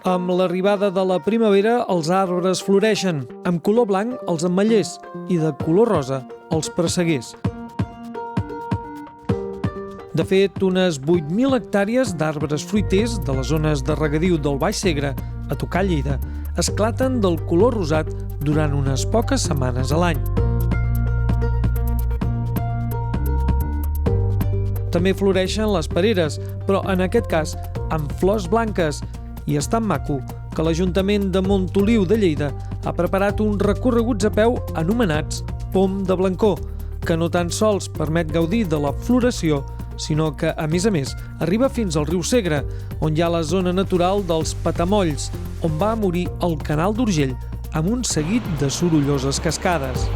Amb l'arribada de la primavera, els arbres floreixen, amb color blanc els ametllers i de color rosa els presseguers. De fet, unes 8.000 hectàrees d'arbres fruiters de les zones de regadiu del Baix Segre, a tocar Lleida, esclaten del color rosat durant unes poques setmanes a l'any. També floreixen les pereres, però en aquest cas amb flors blanques, i és tan maco que l'Ajuntament de Montoliu de Lleida ha preparat uns recorreguts a peu anomenats Pom de Blancor, que no tan sols permet gaudir de la floració, sinó que, a més, arriba fins al riu Segre, on hi ha la zona natural dels Patamolls, on va morir el Canal d'Urgell amb un seguit de sorolloses cascades.